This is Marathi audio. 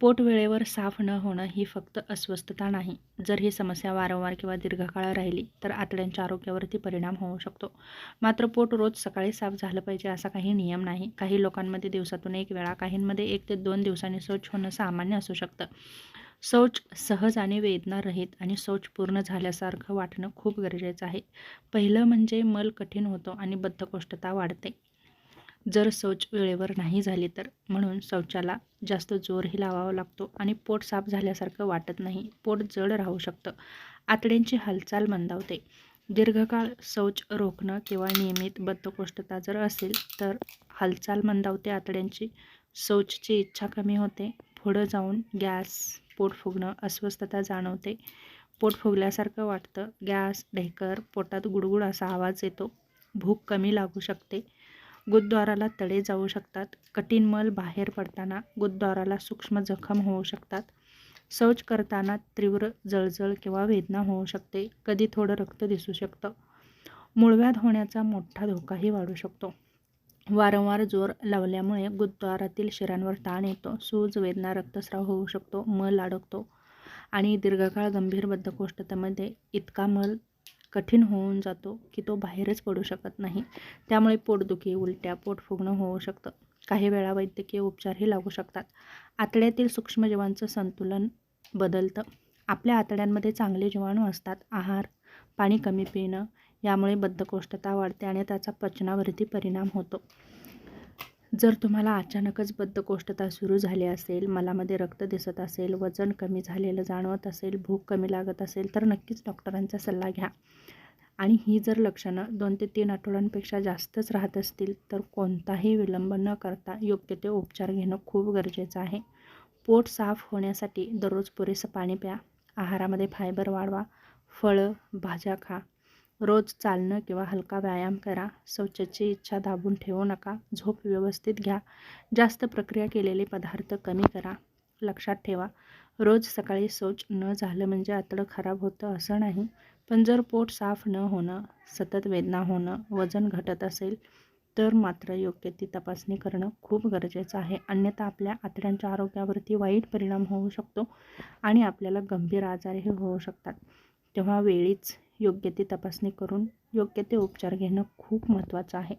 पोट वेळेवर साफ न होणं ही फक्त अस्वस्थता नाही. जर ही समस्या वारंवार किंवा दीर्घकाळ राहिली तर आतड्यांच्या आरोग्यावरती परिणाम होऊ शकतो. मात्र पोट रोज सकाळी साफ झालं पाहिजे असा काही नियम नाही. काही लोकांमध्ये दिवसातून 1 वेळा, काहींमध्ये 1 ते 2 दिवसांनी शौच होणं सामान्य असू शकतं. शौच सहज आणि वेदनारहित आणि शौच पूर्ण झाल्यासारखं वाटणं खूप गरजेचं आहे. पहिलं म्हणजे मल कठीण होतो आणि बद्धकोष्ठता वाढते. जर शौच वेळेवर नाही झाली तर. म्हणून शौचाला जास्त जोरही लावावा लागतो आणि पोट साफ झाल्यासारखं वाटत नाही. पोट जड राहू शकतं. आतड्यांची हालचाल मंदावते. दीर्घकाळ शौच रोखणं किंवा नियमित बद्धकोष्ठता जर असेल तर हालचाल मंदावते आतड्यांची, शौचची इच्छा कमी होते, पुढं जाऊन गॅस, पोट फुगणं, अस्वस्थता जाणवते, पोट फुगल्यासारखं वाटतं, गॅस, ढेकर, पोटात गुडगुड असा आवाज येतो, भूक कमी लागू शकते, गुदद्वाराला तडे जाऊ शकतात, कठीण मल बाहेर पडताना गुदद्वाराला सूक्ष्म जखम होऊ शकतात, शौच करताना तीव्र जळजळ किंवा वेदना होऊ शकते, कधी थोडं रक्त दिसू शकतं, मूळव्याध होण्याचा मोठा धोकाही वाढू शकतो. वारंवार जोर लावल्यामुळे गुदद्वारातील शिरांवर ताण येतो, सूज, वेदना, रक्तस्राव होऊ शकतो, मल अडकतो आणि दीर्घकाळ गंभीर बद्धकोष्ठतेमध्ये इतका मल कठीण होऊन जातो की तो बाहेरच पडू शकत नाही. त्यामुळे पोटदुखी, उलट्या, पोट फुगणं होऊ शकतं. काही वेळा वैद्यकीय उपचारही लागू शकतात. आतड्यातील सूक्ष्मजीवांचं संतुलन बदलतं. आपल्या आतड्यांमध्ये चांगले जीवाणू असतात. आहार, पाणी कमी पिणं यामुळे बद्धकोष्ठता वाढते आणि त्याचा पचनावरती परिणाम होतो. जर तुम्हाला अचानकच बद्धकोष्ठता सुरू झाली असेल, मलामध्ये रक्त दिसत असेल, वजन कमी झालेलं जाणवत असेल, भूक कमी लागत असेल तर नक्कीच डॉक्टरांचा सल्ला घ्या. आणि ही जर लक्षणं 2 ते 3 आठवड्यांपेक्षा जास्तच राहत असतील तर कोणताही विलंब न करता योग्य ते उपचार घेणं खूप गरजेचं आहे. पोट साफ होण्यासाठी दररोज पुरेसं पाणी प्या, आहारामध्ये फायबर वाढवा, फळं, भाज्या खा, रोज चालणं किंवा हलका व्यायाम करा, शौचाची इच्छा दाबून ठेवू नका, झोप व्यवस्थित घ्या, जास्त प्रक्रिया केलेले पदार्थ कमी करा. लक्षात ठेवा, रोज सकाळी शौच न झालं म्हणजे आतडं खराब होतं असं नाही, पण जर पोट साफ न होणं, सतत वेदना होणं, वजन घटत असेल तर मात्र योग्य ती तपासणी करणं खूप गरजेचं आहे. अन्यथा आपल्या आतड्यांच्या आरोग्यावरती वाईट परिणाम होऊ शकतो आणि आपल्याला गंभीर आजारही होऊ शकतात. तेव्हा वेळीच योग्य ती तपासणी करून योग्य ते उपचार घेणं खूप महत्त्वाचं आहे.